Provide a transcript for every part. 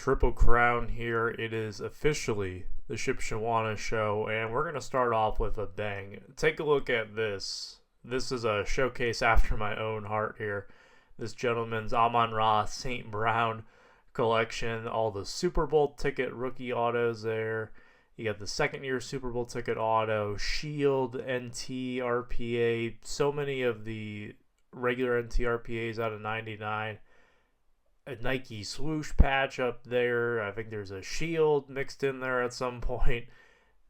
Triple Crown here. It is officially the Shipshewana show, and we're going to start off with a bang. Take a look at this. This is a showcase after my own heart here. This gentleman's Amon-Ra St. Brown collection. All the Super Bowl ticket rookie autos there. You got the second year Super Bowl ticket auto, Shield, NT, RPA, so many of the regular NT RPAs out of 99. A Nike swoosh patch up there. I think there's a Shield mixed in there at some point.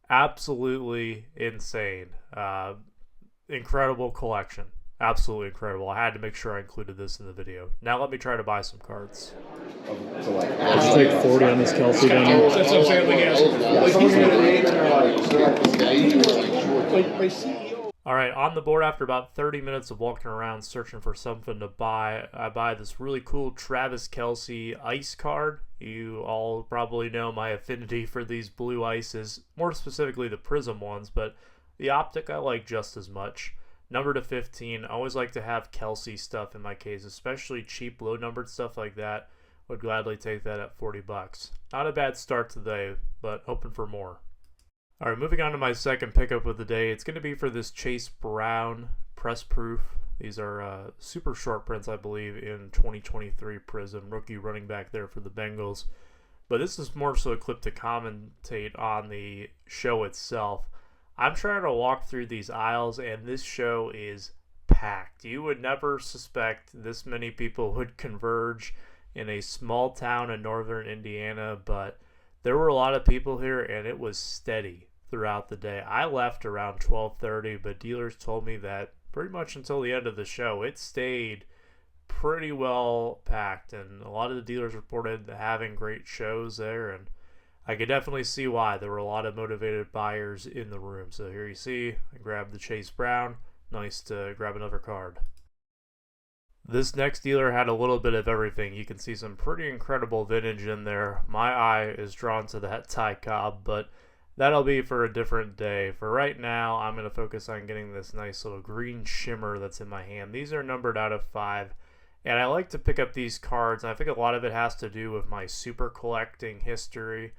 Absolutely insane. Incredible collection. Absolutely incredible. I had to make sure I included this in the video. Now let me try to buy some cards. Let's take 40 on this Kelsey down here. That's what I'm saying. Alright, on the board after about 30 minutes of walking around searching for something to buy, I buy this really cool Travis Kelce ice card. You all probably know my affinity for these blue ices, more specifically the Prism ones, but the Optic I like just as much. Number to 15, I always like to have Kelce stuff in my case, especially cheap, low-numbered stuff like that. Would gladly take that at 40 bucks. Not a bad start today, but hoping for more. Alright, moving on to my second pickup of the day. It's going to be for this Chase Brown press proof. These are super short prints, I believe, in 2023 Prism. Rookie running back there for the Bengals. But this is more so a clip to commentate on the show itself. I'm trying to walk through these aisles, and this show is packed. You would never suspect this many people would converge in a small town in northern Indiana, but there were a lot of people here, and it was steady throughout the day. I left around 12:30, but dealers told me that pretty much until the end of the show, it stayed pretty well packed, and a lot of the dealers reported having great shows there, and I could definitely see why. There were a lot of motivated buyers in the room. So here you see, I grabbed the Chase Brown. Nice to grab another card. This next dealer had a little bit of everything. You can see some pretty incredible vintage in there. My eye is drawn to that Ty Cobb, but that'll be for a different day. For right now, I'm going to focus on getting this nice little green shimmer that's in my hand. These are numbered out of 5, and I like to pick up these cards, and I think a lot of it has to do with my super collecting history.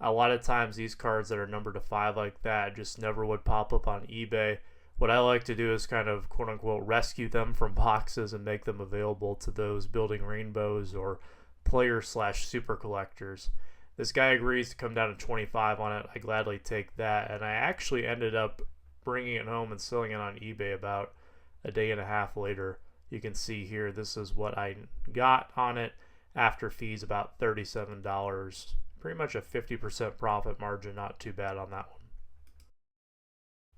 A lot of times these cards that are numbered to 5 like that just never would pop up on eBay. What I like to do is kind of quote-unquote rescue them from boxes and make them available to those building rainbows or player/super collectors. This guy agrees to come down to 25 on it. I gladly take that, and I actually ended up bringing it home and selling it on eBay about a day and a half later. You can see here, this is what I got on it after fees, about $37. Pretty much a 50% profit margin, not too bad on that one.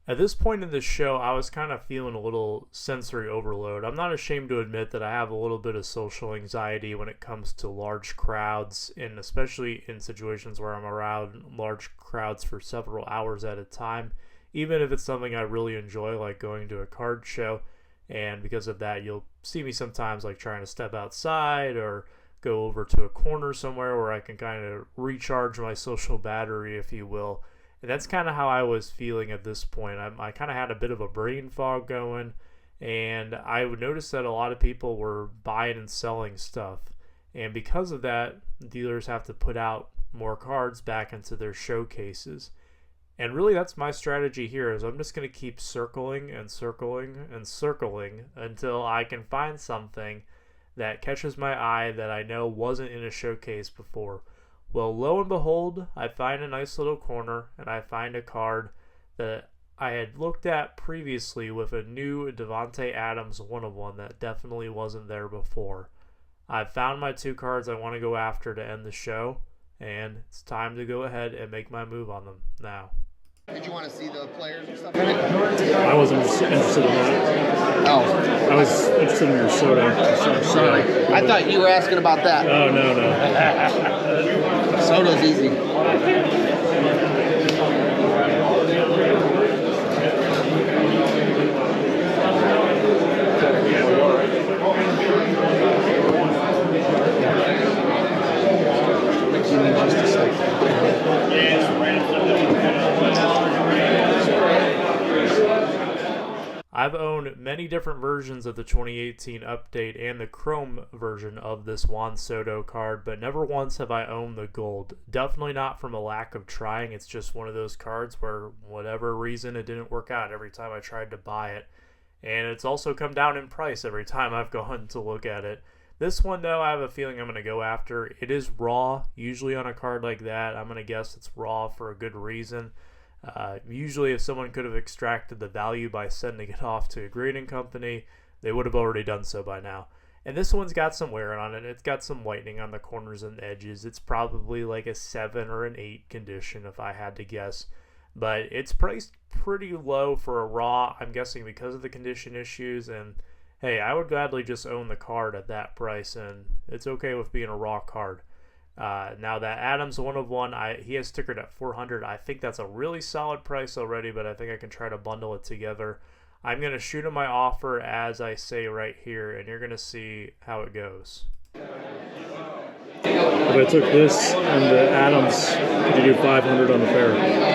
At this point in the show, I was kind of feeling a little sensory overload. I'm not ashamed to admit that I have a little bit of social anxiety when it comes to large crowds, and especially in situations where I'm around large crowds for several hours at a time, even if it's something I really enjoy, like going to a card show. And because of that, you'll see me sometimes like trying to step outside or go over to a corner somewhere where I can kind of recharge my social battery, if you will. And that's kind of how I was feeling at this point. I kind of had a bit of a brain fog going, and I would notice that a lot of people were buying and selling stuff. And because of that, dealers have to put out more cards back into their showcases. And really that's my strategy here, is I'm just going to keep circling and circling and circling until I can find something that catches my eye that I know wasn't in a showcase before. Well, lo and behold, I find a nice little corner, and I find a card that I had looked at previously with a new Devontae Adams 1-of-1 that definitely wasn't there before. I've found my 2 cards I want to go after to end the show, and it's time to go ahead and make my move on them now. Did you want to see the players and stuff? I wasn't interested in that. Oh. I was interested in your soda. Sorry. I thought you were asking about that. Oh, no. Soda's easy. I've I've owned many different versions of the 2018 update and the Chrome version of this Juan Soto card, but never once have I owned the gold. Definitely not from a lack of trying. It's just one of those cards where whatever reason it didn't work out every time I tried to buy it. And it's also come down in price every time I've gone to look at it. This one, though, I have a feeling I'm going to go after. It is raw. Usually on a card like that, I'm going to guess it's raw for a good reason. Usually if someone could have extracted the value by sending it off to a grading company, they would have already done so by now. And this one's got some wear on it. It's got some whitening on the corners and edges. It's probably like a 7 or an 8 condition if I had to guess. But it's priced pretty low for a raw, I'm guessing because of the condition issues. And hey, I would gladly just own the card at that price, and it's okay with being a raw card. Now that Adams 1 of 1, he has stickered at 400. I think that's a really solid price already, but I think I can try to bundle it together. I'm going to shoot him my offer as I say right here, and you're going to see how it goes. If I took this and the Adams, could you do 500 on the pair?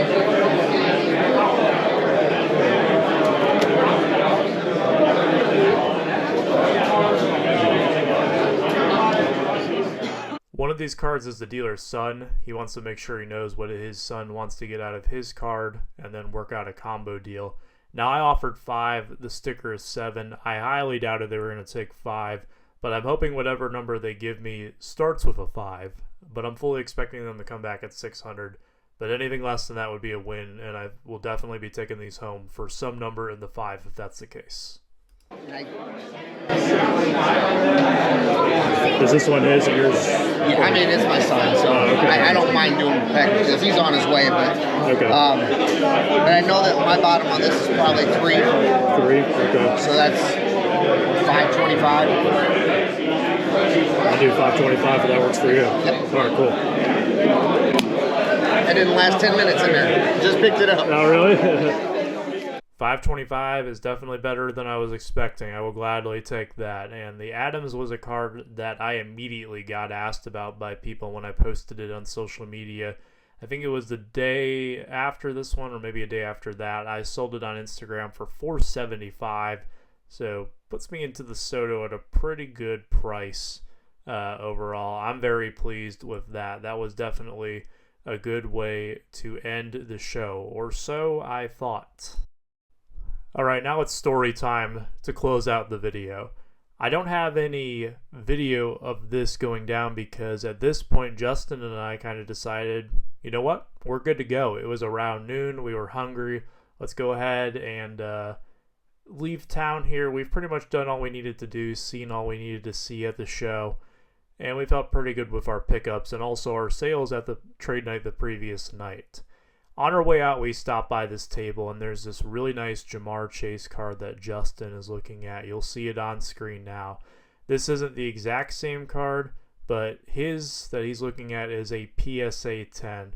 One of these cards is the dealer's son. He wants to make sure he knows what his son wants to get out of his card and then work out a combo deal. Now I offered 5, the sticker is 7. I highly doubted they were going to take 5, but I'm hoping whatever number they give me starts with a 5, but I'm fully expecting them to come back at 600. But anything less than that would be a win, and I will definitely be taking these home for some number in the 5 if that's the case. Is this one his or yours? Yeah, I mean, it's my son, so okay. I don't mind doing packages. He's on his way, but Okay. but I know that my bottom on this is probably 3. 3? Okay. So that's 525. I'll do 525 if that works for you. Yep. All right, cool. I didn't last 10 minutes in there. Just picked it up. Oh, really? 525 is definitely better than I was expecting. I will gladly take that. And the Adams was a card that I immediately got asked about by people when I posted it on social media. I think it was the day after this one or maybe a day after that. I sold it on Instagram for $475. So puts me into the Soto at a pretty good price overall. I'm very pleased with that. That was definitely a good way to end the show, or so I thought. Alright, now it's story time to close out the video. I don't have any video of this going down because at this point Justin and I kind of decided, you know what, we're good to go. It was around noon, we were hungry, let's go ahead and leave town here. We've pretty much done all we needed to do, seen all we needed to see at the show, and we felt pretty good with our pickups and also our sales at the trade night the previous night. On our way out, we stopped by this table, and there's this really nice Jamar Chase card that Justin is looking at. You'll see it on screen now. This isn't the exact same card, but his that he's looking at is a PSA 10.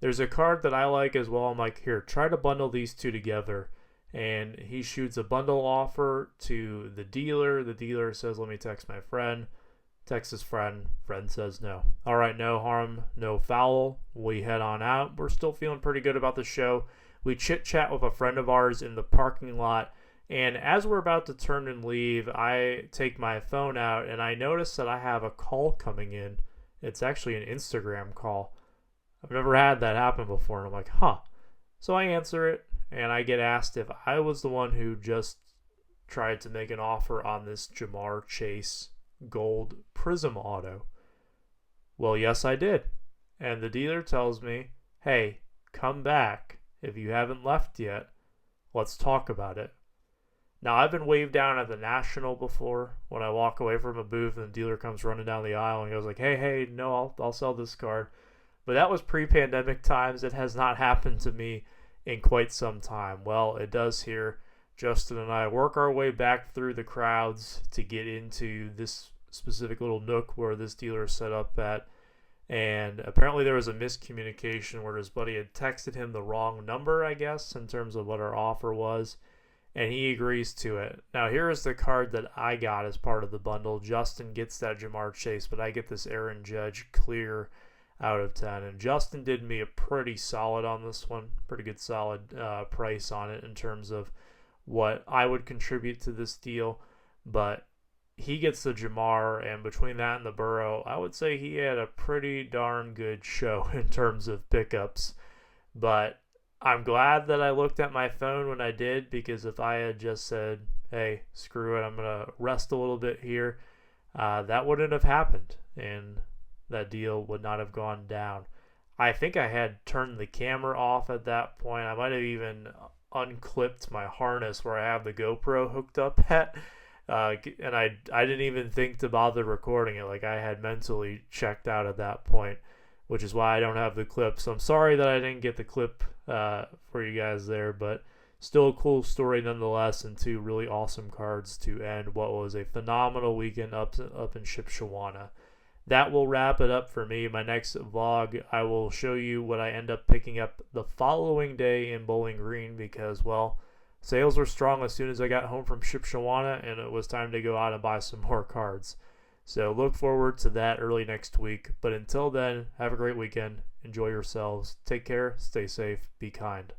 There's a card that I like as well. I'm like, here, try to bundle these two together. And he shoots a bundle offer to the dealer. The dealer says, let me text my friend. Texts his friend. Friend says no. All right, no harm, no foul. We head on out. We're still feeling pretty good about the show. We chit-chat with a friend of ours in the parking lot. And as we're about to turn and leave, I take my phone out and I notice that I have a call coming in. It's actually an Instagram call. I've never had that happen before. And I'm like, huh. So I answer it and I get asked if I was the one who just tried to make an offer on this Jamar Chase gold Prism auto. Well, yes, I did. And the dealer tells me, hey, come back. If you haven't left yet, let's talk about it. Now, I've been waved down at the National before when I walk away from a booth and the dealer comes running down the aisle and goes like, hey, no, I'll sell this card. But that was pre-pandemic times. It has not happened to me in quite some time. Well, it does here. Justin and I work our way back through the crowds to get into this specific little nook where this dealer is set up at. And apparently there was a miscommunication where his buddy had texted him the wrong number, I guess, in terms of what our offer was. And he agrees to it. Now, here is the card that I got as part of the bundle. Justin gets that Jamar Chase, but I get this Aaron Judge clear out of 10. And Justin did me a pretty solid on this one. Pretty good solid price on it in terms of what I would contribute to this deal, but he gets the Jamar, and between that and the Burrow, I would say he had a pretty darn good show in terms of pickups. But I'm glad that I looked at my phone when I did, because if I had just said, hey, screw it, I'm going to rest a little bit here, that wouldn't have happened, and that deal would not have gone down. I think I had turned the camera off at that point. I might have even unclipped my harness where I have the GoPro hooked up at, and I didn't even think to bother recording it. Like, I had mentally checked out at that point, which is why I don't have the clip. So I'm sorry that I didn't get the clip for you guys there, but still a cool story nonetheless, and 2 really awesome cards to end what was a phenomenal weekend up in Shipshewana. That will wrap it up for me. My next vlog, I will show you what I end up picking up the following day in Bowling Green, because, well, sales were strong as soon as I got home from Shipshewana, and it was time to go out and buy some more cards. So look forward to that early next week. But until then, have a great weekend. Enjoy yourselves. Take care. Stay safe. Be kind.